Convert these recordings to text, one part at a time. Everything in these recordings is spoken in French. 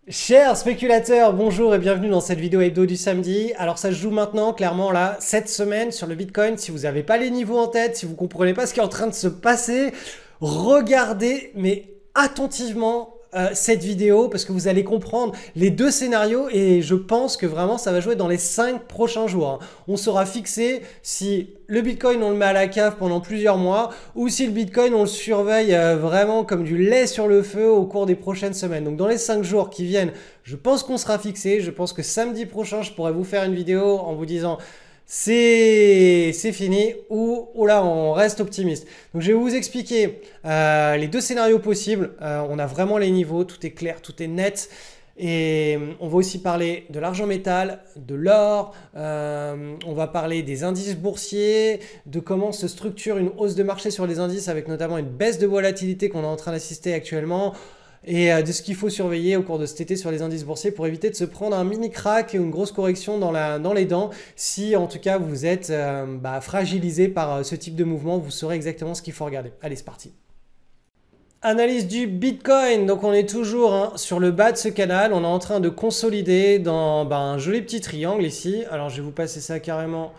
Chers spéculateurs, bonjour et bienvenue dans cette vidéo hebdo du samedi. Alors ça se joue maintenant, clairement là, cette semaine sur le Bitcoin. Si vous n'avez pas les niveaux en tête, si vous ne comprenez pas ce qui est en train de se passer, regardez mais attentivement cette vidéo parce que vous allez comprendre les deux scénarios et je pense que vraiment ça va jouer dans les 5 prochains jours. On sera fixé si le Bitcoin on le met à la cave pendant plusieurs mois ou si le Bitcoin on le surveille vraiment comme du lait sur le feu au cours des prochaines semaines. Donc dans les 5 jours qui viennent, je pense qu'on sera fixé. Je pense que samedi prochain je pourrais vous faire une vidéo en vous disant c'est fini ou là on reste optimiste. Donc je vais vous expliquer les deux scénarios possibles. On a vraiment les niveaux, tout est clair, tout est net. Et on va aussi parler de l'argent métal, de l'or, on va parler des indices boursiers, de comment se structure une hausse de marché sur les indices avec notamment une baisse de volatilité qu'on est en train d'assister actuellement et de ce qu'il faut surveiller au cours de cet été sur les indices boursiers pour éviter de se prendre un mini crack ou une grosse correction dans les dents. Si en tout cas vous êtes fragilisé par ce type de mouvement, vous saurez exactement ce qu'il faut regarder. Allez, c'est parti. Analyse du Bitcoin, donc on est toujours sur le bas de ce canal, on est en train de consolider dans un joli petit triangle ici. Alors je vais vous passer ça carrément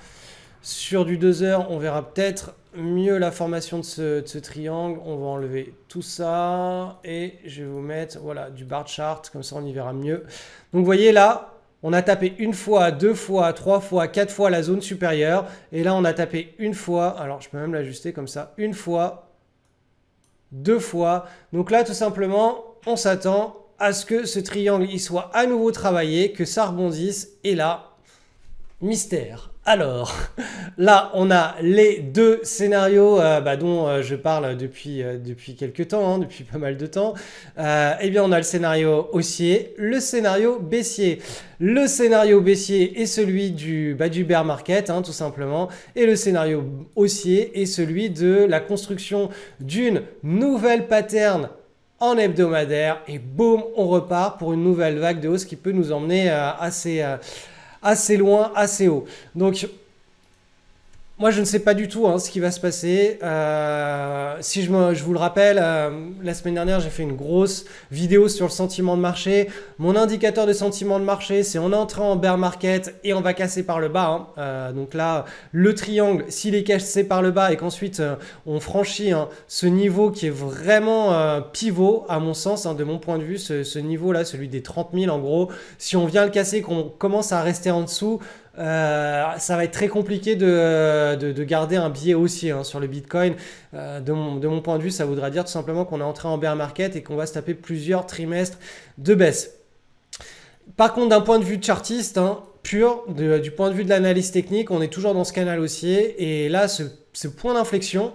sur du 2 heures, on verra peut-être mieux la formation de ce triangle. On va enlever tout ça et je vais vous mettre voilà, du bar chart, comme ça on y verra mieux. Donc vous voyez là, on a tapé une fois, deux fois, trois fois, quatre fois la zone supérieure et là on a tapé une fois, alors je peux même l'ajuster comme ça, une fois, deux fois. Donc là, tout simplement, on s'attend à ce que ce triangle il soit à nouveau travaillé, que ça rebondisse. Et là, mystère. Alors, là, on a les deux scénarios dont je parle depuis quelques temps, depuis pas mal de temps. Eh bien, on a le scénario haussier, le scénario baissier. Le scénario baissier est celui du bear market, tout simplement. Et le scénario haussier est celui de la construction d'une nouvelle pattern en hebdomadaire. Et boum, on repart pour une nouvelle vague de hausse qui peut nous emmener assez loin, assez haut. Donc, moi, je ne sais pas du tout ce qui va se passer. Si je vous le rappelle, la semaine dernière, j'ai fait une grosse vidéo sur le sentiment de marché. Mon indicateur de sentiment de marché, c'est on est entré en bear market et on va casser par le bas. Donc là, le triangle, s'il est cassé par le bas et qu'ensuite on franchit ce niveau qui est vraiment pivot, à mon sens, de mon point de vue, ce niveau-là, celui des 30 000 en gros, si on vient le casser, qu'on commence à rester en dessous, ça va être très compliqué de garder un biais haussier sur le Bitcoin. De mon point de vue, ça voudra dire tout simplement qu'on est entré en bear market et qu'on va se taper plusieurs trimestres de baisse. Par contre, d'un point de vue chartiste, pur, du point de vue de l'analyse technique, on est toujours dans ce canal haussier. Et là, ce point d'inflexion,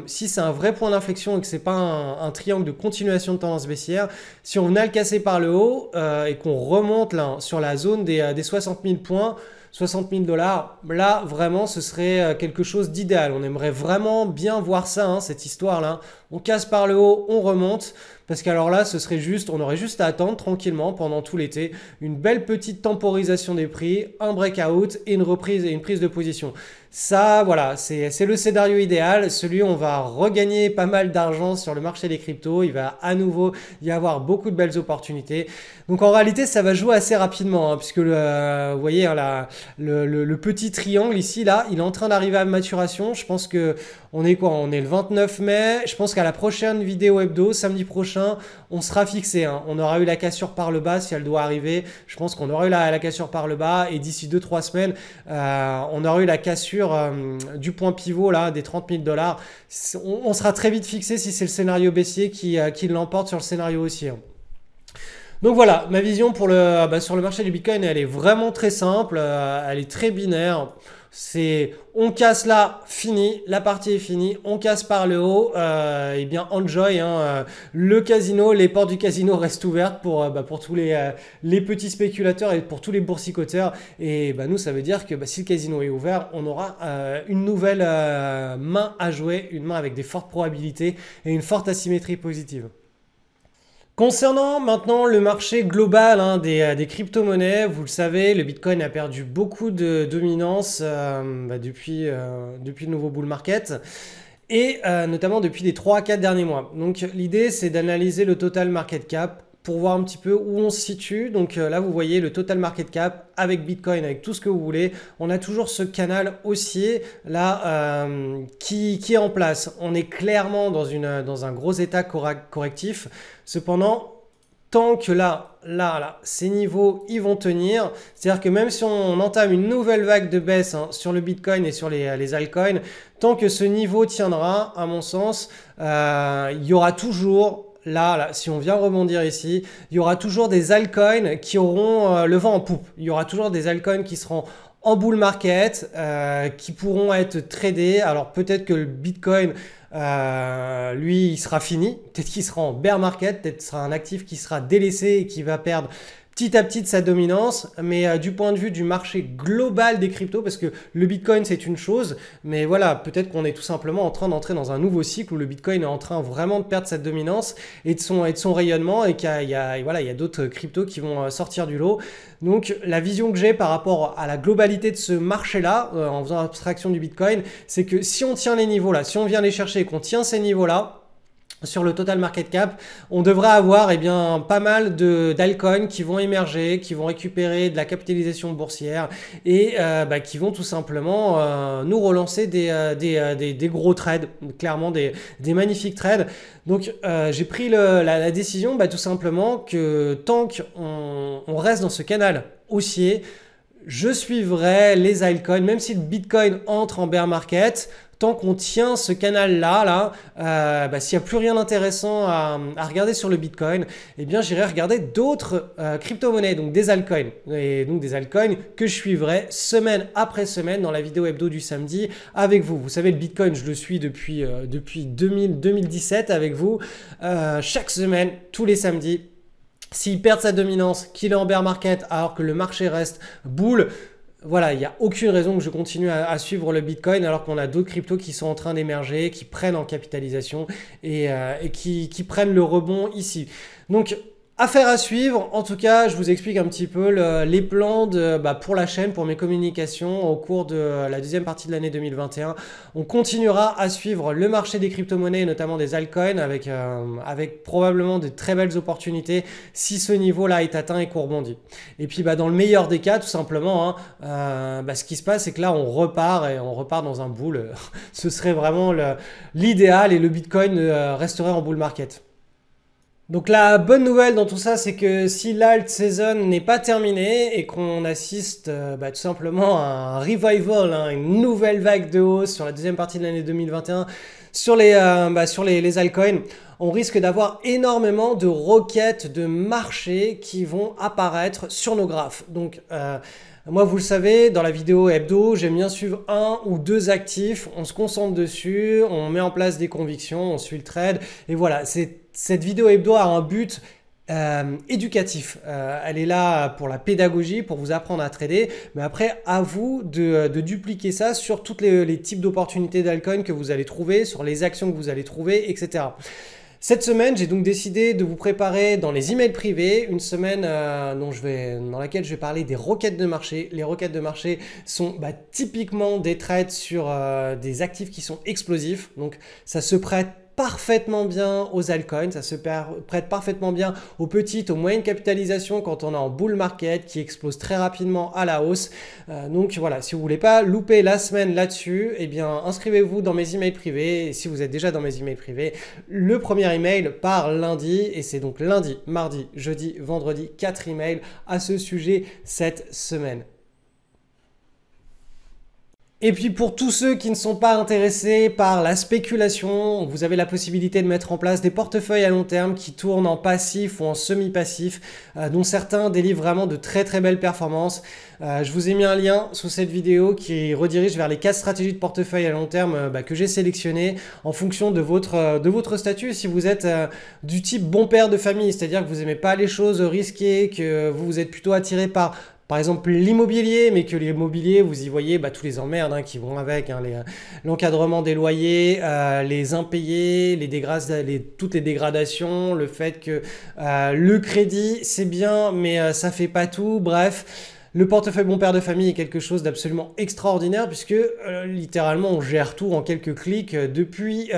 si c'est un vrai point d'inflexion et que c'est pas un triangle de continuation de tendance baissière, si on venait à le casser par le haut et qu'on remonte là sur la zone des 60 000 points, 60 000 dollars, là vraiment ce serait quelque chose d'idéal. On aimerait vraiment bien voir ça, cette histoire-là. On casse par le haut, on remonte. Parce qu'alors là, ce serait juste, on aurait juste à attendre tranquillement pendant tout l'été une belle petite temporisation des prix, un breakout et une reprise et une prise de position. Ça, voilà, c'est le scénario idéal. Celui où on va regagner pas mal d'argent sur le marché des cryptos. Il va à nouveau y avoir beaucoup de belles opportunités. Donc en réalité, ça va jouer assez rapidement, puisque vous voyez le petit triangle ici, là, il est en train d'arriver à maturation. Je pense que on est quoi? On est le 29 mai. Je pense qu'à la prochaine vidéo hebdo, samedi prochain, on sera fixé. On aura eu la cassure par le bas si elle doit arriver. Je pense qu'on aura eu la cassure par le bas et d'ici 2-3 semaines, on aura eu la cassure du point pivot là, des 30 000 dollars. On sera très vite fixé si c'est le scénario baissier qui l'emporte sur le scénario haussier. Donc voilà, ma vision sur le marché du Bitcoin, elle est vraiment très simple, elle est très binaire. C'est on casse là, fini, la partie est finie, on casse par le haut, et bien enjoy, le casino, les portes du casino restent ouvertes pour tous les petits spéculateurs et pour tous les boursicoteurs. Et nous, ça veut dire que si le casino est ouvert, on aura une nouvelle main à jouer, une main avec des fortes probabilités et une forte asymétrie positive. Concernant maintenant le marché global des crypto-monnaies, vous le savez, le Bitcoin a perdu beaucoup de dominance depuis le nouveau bull market et notamment depuis les 3 à 4 derniers mois. Donc l'idée, c'est d'analyser le total market cap pour voir un petit peu où on se situe. Donc là, vous voyez le total market cap avec Bitcoin, avec tout ce que vous voulez. On a toujours ce canal haussier là qui est en place. On est clairement dans un gros état correctif. Cependant, tant que là, ces niveaux, ils vont tenir. C'est-à-dire que même si on entame une nouvelle vague de baisse sur le Bitcoin et sur les altcoins, tant que ce niveau tiendra, à mon sens, il y aura toujours... Là, si on vient rebondir ici, il y aura toujours des altcoins qui auront le vent en poupe. Il y aura toujours des altcoins qui seront en bull market, qui pourront être tradés. Alors peut-être que le Bitcoin, lui, il sera fini. Peut-être qu'il sera en bear market, peut-être que ce sera un actif qui sera délaissé et qui va perdre petit à petit de sa dominance, mais du point de vue du marché global des cryptos, parce que le Bitcoin c'est une chose, mais voilà, peut-être qu'on est tout simplement en train d'entrer dans un nouveau cycle où le Bitcoin est en train vraiment de perdre cette dominance et de son rayonnement, et qu'il y a d'autres cryptos qui vont sortir du lot. Donc la vision que j'ai par rapport à la globalité de ce marché-là, en faisant abstraction du Bitcoin, c'est que si on tient les niveaux là, si on vient les chercher et qu'on tient ces niveaux-là, sur le total market cap, on devrait avoir pas mal d'altcoins qui vont émerger, qui vont récupérer de la capitalisation boursière et qui vont tout simplement nous relancer des gros trades, clairement des magnifiques trades. Donc j'ai pris la décision tout simplement que tant qu'on reste dans ce canal haussier, je suivrai les altcoins, même si le Bitcoin entre en bear market. Tant qu'on tient ce canal-là, s'il n'y a plus rien d'intéressant à regarder sur le Bitcoin, eh bien j'irai regarder d'autres crypto-monnaies, donc des altcoins. Et donc des altcoins que je suivrai semaine après semaine dans la vidéo hebdo du samedi avec vous. Vous savez, le Bitcoin, je le suis depuis 2017 avec vous. Chaque semaine, tous les samedis. S'il perd sa dominance, qu'il est en bear market alors que le marché reste bull, voilà, il n'y a aucune raison que je continue à suivre le Bitcoin alors qu'on a d'autres cryptos qui sont en train d'émerger, qui prennent en capitalisation et qui prennent le rebond ici. Donc, affaire à suivre. En tout cas, je vous explique un petit peu les plans pour la chaîne, pour mes communications au cours de la deuxième partie de l'année 2021. On continuera à suivre le marché des crypto-monnaies, notamment des altcoins, avec probablement de très belles opportunités si ce niveau-là est atteint et qu'on rebondit. Et puis, dans le meilleur des cas, tout simplement, ce qui se passe, c'est que là, on repart dans un bull. Ce serait vraiment l'idéal et le Bitcoin resterait en bull market. Donc la bonne nouvelle dans tout ça, c'est que si l'alt season n'est pas terminée et qu'on assiste tout simplement à un revival, une nouvelle vague de hausse sur la deuxième partie de l'année 2021 sur les altcoins, on risque d'avoir énormément de requêtes de marché qui vont apparaître sur nos graphes. Donc moi, vous le savez, dans la vidéo hebdo, j'aime bien suivre un ou deux actifs, on se concentre dessus, on met en place des convictions, on suit le trade, et voilà, cette vidéo hebdo a un but éducatif. Elle est là pour la pédagogie, pour vous apprendre à trader, mais après, à vous de dupliquer ça sur tous les types d'opportunités d'altcoin que vous allez trouver, sur les actions que vous allez trouver, etc. Cette semaine, j'ai donc décidé de vous préparer dans les emails privés une semaine dans laquelle je vais parler des requêtes de marché. Les requêtes de marché sont typiquement des trades sur des actifs qui sont explosifs. Donc, ça se prête parfaitement bien aux altcoins, ça se prête parfaitement bien aux petites, aux moyennes capitalisations quand on est en bull market qui explose très rapidement à la hausse. Donc voilà, si vous voulez pas louper la semaine là-dessus, eh bien inscrivez-vous dans mes emails privés. Et si vous êtes déjà dans mes emails privés, le premier email part lundi, et c'est donc lundi, mardi, jeudi, vendredi, 4 emails à ce sujet cette semaine. Et puis pour tous ceux qui ne sont pas intéressés par la spéculation, vous avez la possibilité de mettre en place des portefeuilles à long terme qui tournent en passif ou en semi-passif, dont certains délivrent vraiment de très très belles performances. Je vous ai mis un lien sous cette vidéo qui redirige vers les 4 stratégies de portefeuille à long terme que j'ai sélectionnées en fonction de votre statut. Si vous êtes du type bon père de famille, c'est-à-dire que vous n'aimez pas les choses risquées, que vous êtes plutôt attiré par exemple l'immobilier, mais que l'immobilier, vous y voyez tous les emmerdes qui vont avec, l'encadrement des loyers, les impayés, toutes les dégradations, le fait que le crédit c'est bien mais ça fait pas tout, bref. Le portefeuille bon père de famille est quelque chose d'absolument extraordinaire puisque littéralement on gère tout en quelques clics depuis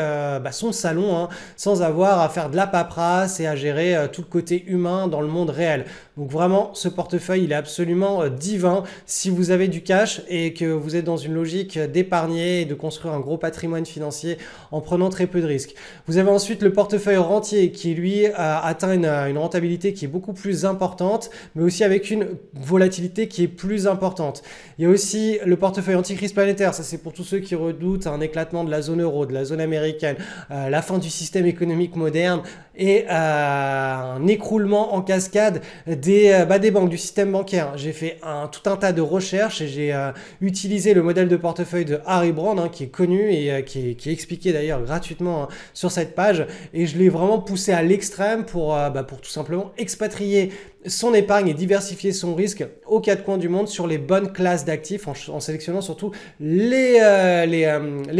son salon, hein, sans avoir à faire de la paperasse et à gérer tout le côté humain dans le monde réel. Donc vraiment, ce portefeuille, il est absolument divin si vous avez du cash et que vous êtes dans une logique d'épargner et de construire un gros patrimoine financier en prenant très peu de risques. Vous avez ensuite le portefeuille rentier qui, lui, atteint une rentabilité qui est beaucoup plus importante, mais aussi avec une volatilité qui est plus importante. Il y a aussi le portefeuille anti-crise planétaire. Ça, c'est pour tous ceux qui redoutent un éclatement de la zone euro, de la zone américaine, la fin du système économique moderne et un écroulement en cascade des banques, du système bancaire. J'ai fait tout un tas de recherches et j'ai utilisé le modèle de portefeuille de Harry Brand, hein, qui est connu et qui est expliqué d'ailleurs gratuitement, hein, sur cette page. Et je l'ai vraiment poussé à l'extrême pour tout simplement expatrier son épargne et diversifier son risque aux quatre coins du monde sur les bonnes classes d'actifs en sélectionnant surtout les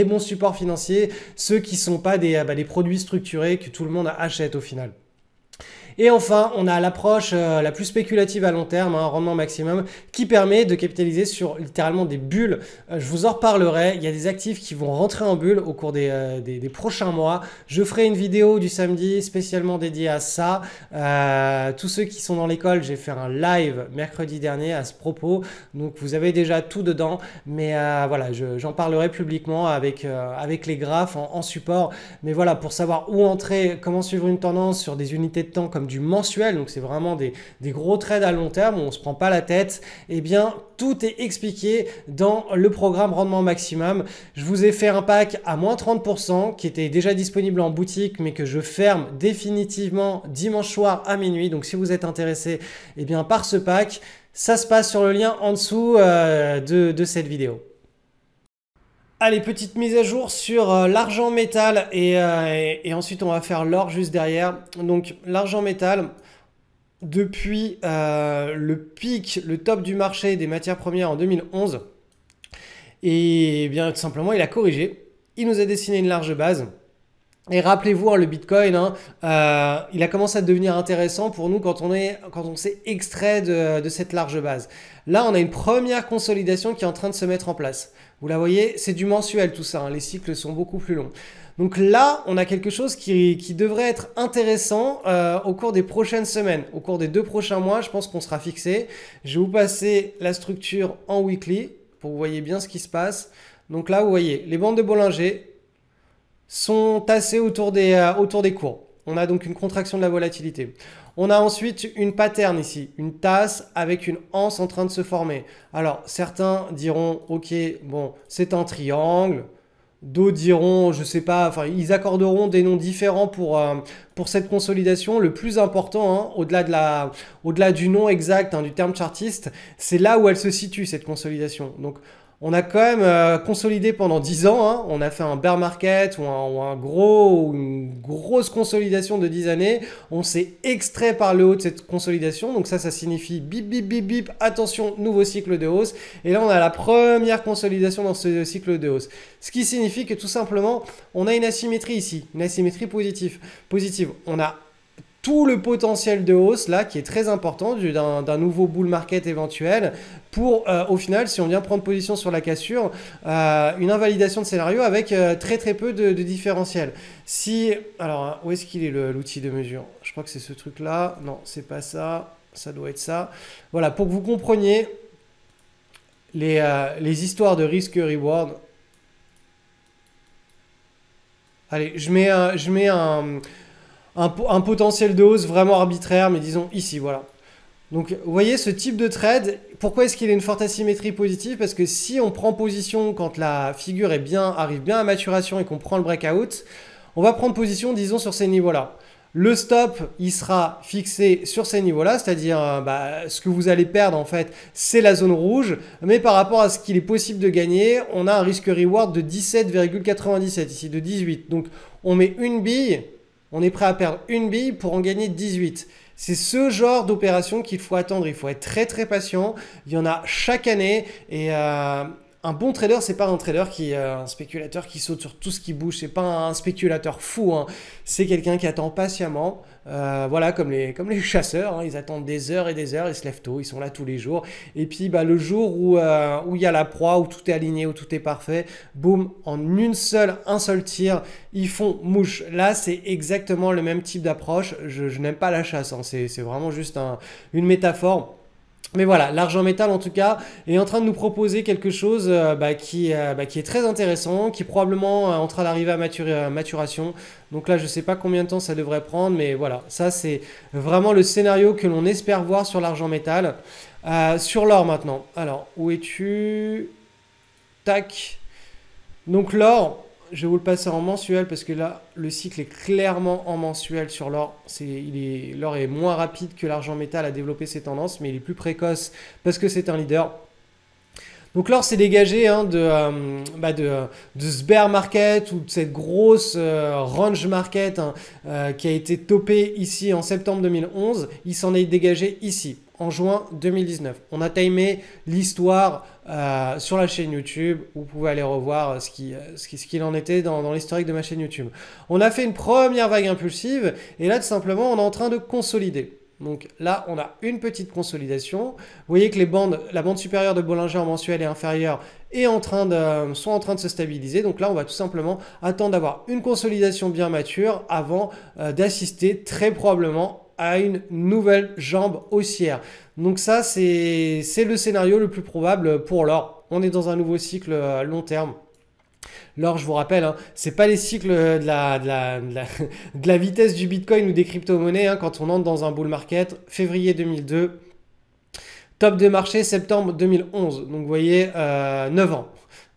bons supports financiers, ceux qui ne sont pas des produits structurés que tout le monde achète au final. Et enfin, on a l'approche la plus spéculative à long terme, un rendement maximum, qui permet de capitaliser sur littéralement des bulles. Je vous en reparlerai. Il y a des actifs qui vont rentrer en bulle au cours des prochains mois. Je ferai une vidéo du samedi spécialement dédiée à ça. Tous ceux qui sont dans l'école, j'ai fait un live mercredi dernier à ce propos. Donc, vous avez déjà tout dedans. Mais voilà, j'en parlerai publiquement avec les graphes en support. Mais voilà, pour savoir où entrer, comment suivre une tendance sur des unités de temps comme du mensuel, donc c'est vraiment des gros trades à long terme où on ne se prend pas la tête, eh bien tout est expliqué dans le programme Rendement Maximum. Je vous ai fait un pack à moins 30% qui était déjà disponible en boutique mais que je ferme définitivement dimanche soir à minuit. Donc si vous êtes intéressé par ce pack, ça se passe sur le lien en dessous de cette vidéo. Allez, petite mise à jour sur l'argent métal et ensuite on va faire l'or juste derrière. Donc l'argent métal, depuis le pic, le top du marché des matières premières en 2011, et bien tout simplement il a corrigé, il nous a dessiné une large base. Et rappelez-vous, le Bitcoin, il a commencé à devenir intéressant pour nous quand on s'est extrait de cette large base. Là, on a une première consolidation qui est en train de se mettre en place. Vous la voyez, c'est du mensuel tout ça, hein, les cycles sont beaucoup plus longs. Donc là, on a quelque chose qui devrait être intéressant au cours des prochaines semaines. Au cours des 2 prochains mois, je pense qu'on sera fixé. Je vais vous passer la structure en weekly pour que vous voyez bien ce qui se passe. Donc là, vous voyez, les bandes de Bollinger sont tassés autour des cours. On a donc une contraction de la volatilité. On a ensuite une pattern ici, une tasse avec une anse en train de se former. Alors, certains diront, ok, bon, c'est un triangle. D'autres diront, je sais pas, enfin, ils accorderont des noms différents pour cette consolidation. Le plus important, hein, au-delà du nom exact, hein, du terme chartiste, c'est là où elle se situe, cette consolidation. Donc, on a quand même consolidé pendant 10 ans. Hein. On a fait un bear market ou une grosse consolidation de 10 années. On s'est extrait par le haut de cette consolidation. Donc ça signifie bip, bip, bip, bip. Attention, nouveau cycle de hausse. Et là, on a la première consolidation dans ce cycle de hausse. Ce qui signifie que tout simplement, on a une asymétrie ici. Une asymétrie positive. On a tout le potentiel de hausse là qui est très important d'un nouveau bull market éventuel pour au final, si on vient prendre position sur la cassure, une invalidation de scénario avec très peu de différentiel. Alors où est-ce qu'il est l'outil de mesure? Je crois que c'est ce truc là. Non, c'est pas ça. Ça doit être ça. Voilà, pour que vous compreniez les histoires de risk-reward. Allez, je mets un potentiel de hausse vraiment arbitraire, mais disons ici, voilà. Donc, vous voyez ce type de trade, pourquoi est-ce qu'il a une forte asymétrie positive? Parce que si on prend position quand la figure arrive bien à maturation et qu'on prend le breakout, on va prendre position, disons, sur ces niveaux-là. Le stop, il sera fixé sur ces niveaux-là, c'est-à-dire ce que vous allez perdre, en fait, c'est la zone rouge. Mais par rapport à ce qu'il est possible de gagner, on a un risque-reward de 17,97, ici de 18. Donc, on met une bille. On est prêt à perdre une bille pour en gagner 18. C'est ce genre d'opération qu'il faut attendre. Il faut être très patient. Il y en a chaque année. Et Un bon trader, c'est pas un trader qui un spéculateur qui saute sur tout ce qui bouge. C'est pas un spéculateur fou, hein. C'est quelqu'un qui attend patiemment. Voilà, comme les chasseurs, hein. Ils attendent des heures et des heures. Ils se lèvent tôt. Ils sont là tous les jours. Et puis, bah, le jour où il y a la proie, où tout est aligné, où tout est parfait, boum, en un seul tir, ils font mouche. Là, c'est exactement le même type d'approche. Je n'aime pas la chasse, hein. C'est vraiment juste une métaphore. Mais voilà, l'argent métal en tout cas est en train de nous proposer quelque chose qui est très intéressant, qui est probablement en train d'arriver à maturation. Donc là, je ne sais pas combien de temps ça devrait prendre, mais voilà, ça c'est vraiment le scénario que l'on espère voir sur l'argent métal. Sur l'or maintenant. Alors, où es-tu? Tac. Donc l'or, je vais vous le passer en mensuel parce que là, le cycle est clairement en mensuel sur l'or. L'or est moins rapide que l'argent métal à développer ses tendances, mais il est plus précoce parce que c'est un leader. Donc l'or s'est dégagé hein, de ce bear market ou de cette grosse range market hein, qui a été topée ici en septembre 2011. Il s'en est dégagé ici en juin 2019. On a timé l'histoire sur la chaîne YouTube. Vous pouvez aller revoir ce qu'il en était dans l'historique de ma chaîne YouTube. On a fait une première vague impulsive et là tout simplement on est en train de consolider. Donc là, on a une petite consolidation. Vous voyez que la bande supérieure de Bollinger en mensuel et inférieure sont en train de se stabiliser. Donc là, on va tout simplement attendre d'avoir une consolidation bien mature avant d'assister très probablement à une nouvelle jambe haussière. Donc ça, c'est le scénario le plus probable pour l'or. On est dans un nouveau cycle long terme. L'or, je vous rappelle, hein, ce n'est pas les cycles de la vitesse du Bitcoin ou des crypto-monnaies. Hein, quand on entre dans un bull market, février 2002, top de marché septembre 2011. Donc vous voyez, 9 ans.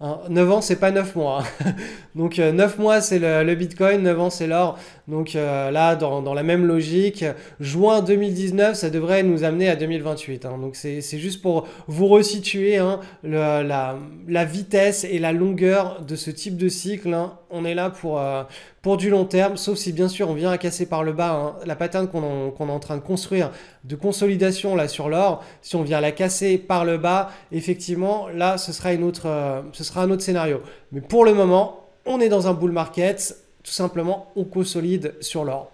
Hein, 9 ans, c'est pas 9 mois. Hein. Donc 9 mois, c'est le Bitcoin, 9 ans, c'est l'or. Donc là, dans la même logique, juin 2019, ça devrait nous amener à 2028. Hein. Donc c'est juste pour vous resituer hein, la vitesse et la longueur de ce type de cycle. Hein. On est là pour du long terme, sauf si bien sûr on vient à casser par le bas hein, la pattern qu'on est en train de construire de consolidation là sur l'or. Si on vient la casser par le bas, effectivement, là, ce sera un autre scénario. Mais pour le moment, on est dans un bull market. Tout simplement, on consolide sur l'or.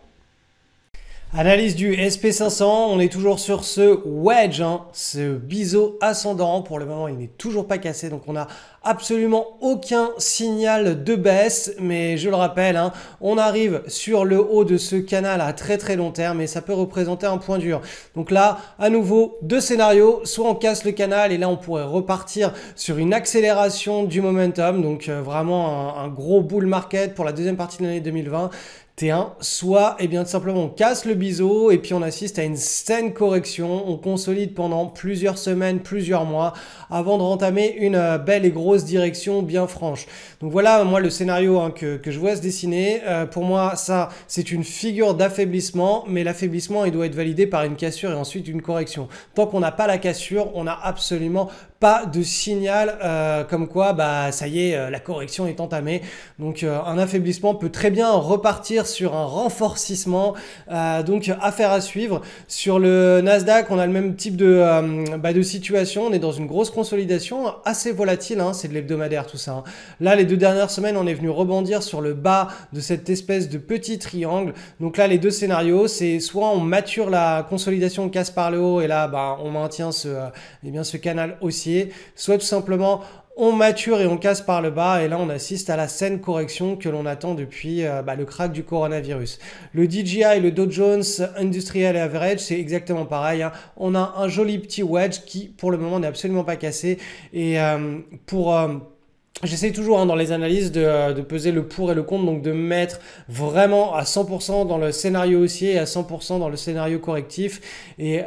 Analyse du SP500, on est toujours sur ce wedge, hein, ce biseau ascendant. Pour le moment, il n'est toujours pas cassé, donc on n'a absolument aucun signal de baisse. Mais je le rappelle, hein, on arrive sur le haut de ce canal à très très long terme et ça peut représenter un point dur. Donc là, à nouveau, deux scénarios. Soit on casse le canal et là, on pourrait repartir sur une accélération du momentum. Donc vraiment un gros bull market pour la deuxième partie de l'année 2020. T1, soit eh bien, tout simplement on casse le biseau et puis on assiste à une saine correction, on consolide pendant plusieurs semaines, plusieurs mois avant de rentamer une belle et grosse direction bien franche. Donc voilà moi le scénario hein, que je vois se dessiner. Pour moi ça c'est une figure d'affaiblissement, mais l'affaiblissement il doit être validé par une cassure et ensuite une correction. Tant qu'on n'a pas la cassure, on n'a absolument pas de signal comme quoi bah ça y est la correction est entamée. Donc un affaiblissement peut très bien repartir sur un renforcissement, donc affaire à suivre. Sur le Nasdaq, on a le même type de situation. On est dans une grosse consolidation assez volatile, hein, c'est de l'hebdomadaire tout ça. Hein. Là, les 2 dernières semaines, on est venu rebondir sur le bas de cette espèce de petit triangle. Donc là, les deux scénarios, c'est soit on mature la consolidation, on casse par le haut et là, bah, on maintient ce canal haussier, soit tout simplement on mature et on casse par le bas et là on assiste à la saine correction que l'on attend depuis le crack du coronavirus. Le DJI, le Dow Jones Industrial Average, c'est exactement pareil. Hein. On a un joli petit wedge qui pour le moment n'est absolument pas cassé et j'essaie toujours hein, dans les analyses de peser le pour et le contre, donc de mettre vraiment à 100% dans le scénario haussier et à 100% dans le scénario correctif. Et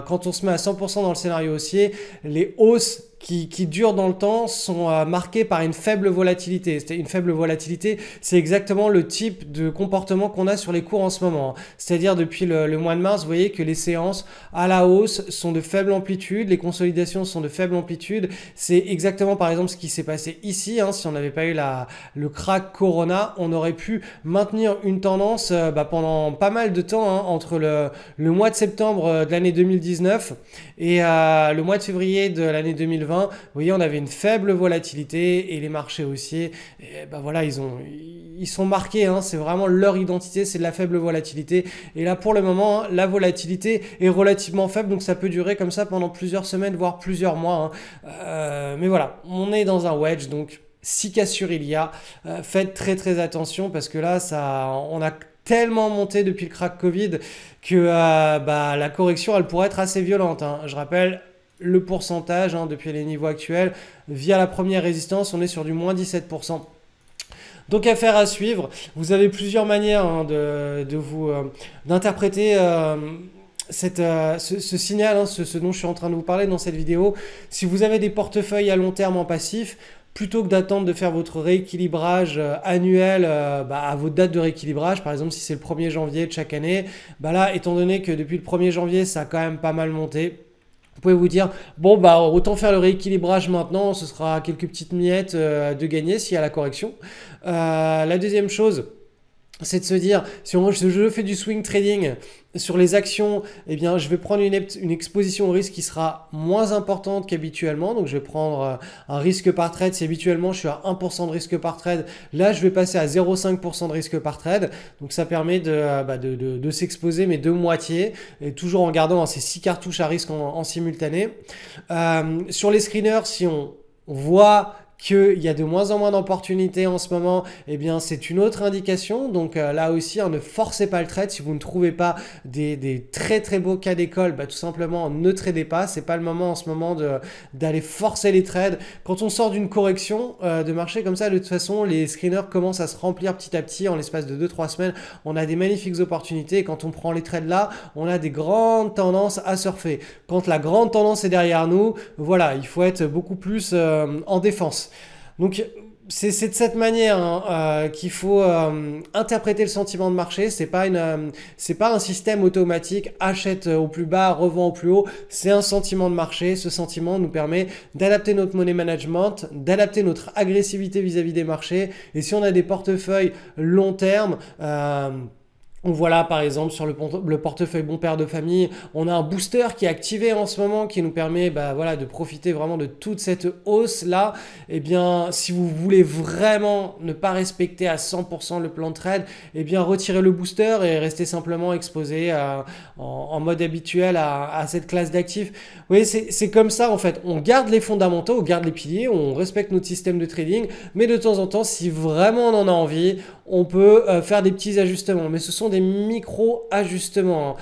quand on se met à 100% dans le scénario haussier, les hausses qui durent dans le temps sont marquées par une faible volatilité. Une faible volatilité, c'est exactement le type de comportement qu'on a sur les cours en ce moment. C'est-à-dire depuis le mois de mars, vous voyez que les séances à la hausse sont de faible amplitude, les consolidations sont de faible amplitude. C'est exactement par exemple ce qui s'est passé ici. Hein. Si on n'avait pas eu le crack Corona, on aurait pu maintenir une tendance pendant pas mal de temps hein, entre le mois de septembre de l'année 2019 et le mois de février de l'année 2020. 2020, vous voyez, on avait une faible volatilité et les marchés haussiers, ben voilà, ils sont marqués, hein, c'est vraiment leur identité, c'est de la faible volatilité. Et là, pour le moment, la volatilité est relativement faible, donc ça peut durer comme ça pendant plusieurs semaines, voire plusieurs mois, hein. Mais voilà, on est dans un wedge, donc si cassure il y a, faites très très attention parce que là, on a tellement monté depuis le crack Covid que la correction, elle pourrait être assez violente, hein. Je rappelle le pourcentage, hein, depuis les niveaux actuels, via la première résistance, on est sur du moins 17%. Donc affaire à suivre. Vous avez plusieurs manières, hein, d'interpréter ce signal, hein, ce dont je suis en train de vous parler dans cette vidéo. Si vous avez des portefeuilles à long terme en passif, plutôt que d'attendre de faire votre rééquilibrage annuel à votre date de rééquilibrage, par exemple si c'est le 1er janvier de chaque année, là, étant donné que depuis le 1er janvier, ça a quand même pas mal monté, vous pouvez vous dire, bon, autant faire le rééquilibrage maintenant, ce sera quelques petites miettes de gagner s'il y a la correction. La deuxième chose, c'est de se dire, si je fais du swing trading sur les actions, eh bien, je vais prendre une exposition au risque qui sera moins importante qu'habituellement. Donc, je vais prendre un risque par trade. Si habituellement, je suis à 1% de risque par trade, là, je vais passer à 0,5% de risque par trade. Donc, ça permet de s'exposer, mais de moitié, et toujours en gardant ces 6 cartouches à risque en simultané. Sur les screeners, si on voit qu'il y a de moins en moins d'opportunités en ce moment, eh bien c'est une autre indication. Donc là aussi, ne forcez pas le trade. Si vous ne trouvez pas des très très beaux cas d'école, tout simplement ne tradez pas. C'est pas le moment en ce moment d'aller forcer les trades. Quand on sort d'une correction de marché comme ça, de toute façon, les screeners commencent à se remplir petit à petit. En l'espace de 2-3 semaines, on a des magnifiques opportunités. Et quand on prend les trades là, on a des grandes tendances à surfer. Quand la grande tendance est derrière nous, voilà, il faut être beaucoup plus en défense. Donc c'est de cette manière, hein, qu'il faut interpréter le sentiment de marché. C'est pas un système automatique, achète au plus bas, revend au plus haut. C'est un sentiment de marché. Ce sentiment nous permet d'adapter notre money management, d'adapter notre agressivité vis-à-vis des marchés. Et si on a des portefeuilles long terme, on voit là par exemple sur le portefeuille bon père de famille, on a un booster qui est activé en ce moment qui nous permet de profiter vraiment de toute cette hausse là. Eh bien si vous voulez vraiment ne pas respecter à 100% le plan de trade, eh bien retirez le booster et restez simplement exposé en mode habituel à cette classe d'actifs. Vous voyez, c'est comme ça en fait, on garde les fondamentaux, on garde les piliers, on respecte notre système de trading, mais de temps en temps si vraiment on en a envie, on peut faire des petits ajustements, mais ce sont des micro-ajustements.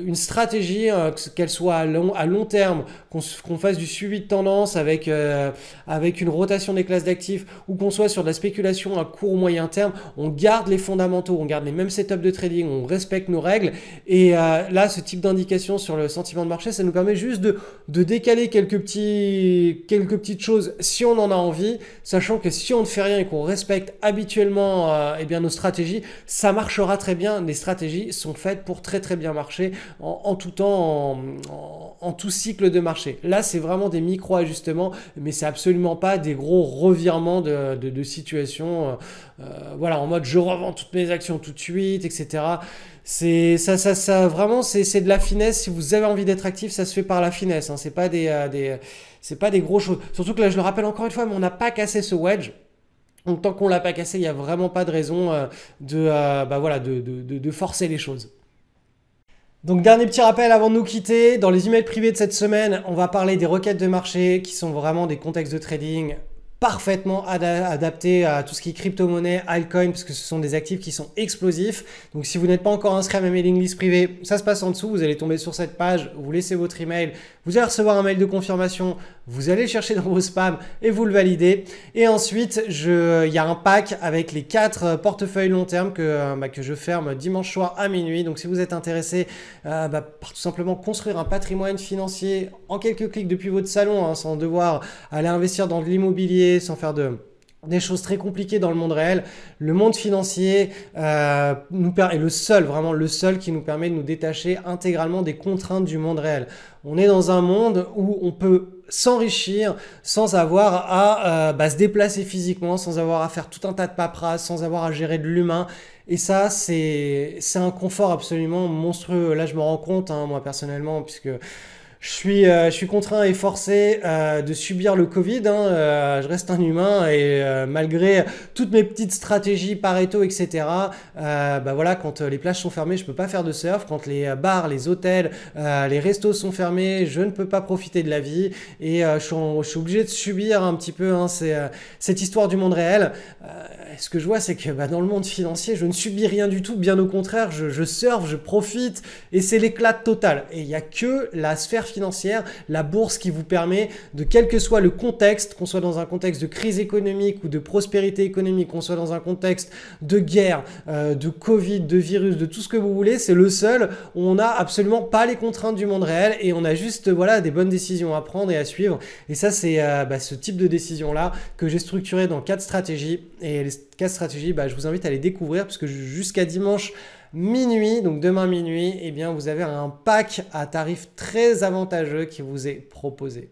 Une stratégie, qu'elle soit à long terme, qu'on fasse du suivi de tendance avec une rotation des classes d'actifs ou qu'on soit sur de la spéculation à court ou moyen terme, on garde les fondamentaux, on garde les mêmes setups de trading, on respecte nos règles. Et là, ce type d'indication sur le sentiment de marché, ça nous permet juste de décaler quelques petites choses si on en a envie, sachant que si on ne fait rien et qu'on respecte habituellement nos stratégies, ça marchera très bien. Les stratégies sont faites pour très très bien marcher en tout temps, en tout cycle de marché. Là, c'est vraiment des micro-ajustements, mais c'est absolument pas des gros revirements de situation. En mode je revends toutes mes actions tout de suite, etc. C'est ça vraiment, c'est de la finesse. Si vous avez envie d'être actif, ça se fait par la finesse, hein. C'est pas des gros choses. Surtout que là, je le rappelle encore une fois, mais on n'a pas cassé ce wedge. Donc tant qu'on l'a pas cassé, il n'y a vraiment pas de raison de forcer les choses. Donc dernier petit rappel avant de nous quitter, dans les emails privés de cette semaine, on va parler des requêtes de marché qui sont vraiment des contextes de trading parfaitement adaptés à tout ce qui est crypto-monnaie, altcoin, parce que ce sont des actifs qui sont explosifs. Donc si vous n'êtes pas encore inscrit à ma mailing list privée, ça se passe en dessous, vous allez tomber sur cette page, vous laissez votre email, vous allez recevoir un mail de confirmation, vous allez le chercher dans vos spams et vous le validez. Et ensuite, il y a un pack avec les 4 portefeuilles long terme que je ferme dimanche soir à minuit. Donc si vous êtes intéressé par tout simplement construire un patrimoine financier en quelques clics depuis votre salon, hein, sans devoir aller investir dans de l'immobilier, sans faire des choses très compliquées dans le monde réel, le monde financier est le seul qui nous permet de nous détacher intégralement des contraintes du monde réel. On est dans un monde où on peut s'enrichir sans avoir à se déplacer physiquement, sans avoir à faire tout un tas de paperasse, sans avoir à gérer de l'humain. Et ça, c'est un confort absolument monstrueux. Là, je me rends compte, hein, moi personnellement, puisque Je suis contraint et forcé de subir le Covid, hein. Je reste un humain et malgré toutes mes petites stratégies Pareto, etc. Bah voilà, quand les plages sont fermées, je peux pas faire de surf. Quand les bars, les hôtels, les restos sont fermés, je ne peux pas profiter de la vie et je suis obligé de subir un petit peu, hein, cette histoire du monde réel. Ce que je vois, c'est que dans le monde financier, je ne subis rien du tout. Bien au contraire, je surfe, je profite et c'est l'éclat total. Et il n'y a que la sphère financière, la bourse qui vous permet de, quel que soit le contexte, qu'on soit dans un contexte de crise économique ou de prospérité économique, qu'on soit dans un contexte de guerre, de Covid, de virus, de tout ce que vous voulez, c'est le seul où on n'a absolument pas les contraintes du monde réel et on a juste voilà, des bonnes décisions à prendre et à suivre. Et ça, c'est ce type de décision-là que j'ai structuré dans 4 stratégies. Et les 4 stratégies, je vous invite à les découvrir parce que jusqu'à dimanche minuit, donc demain minuit, eh bien, vous avez un pack à tarif très avantageux qui vous est proposé.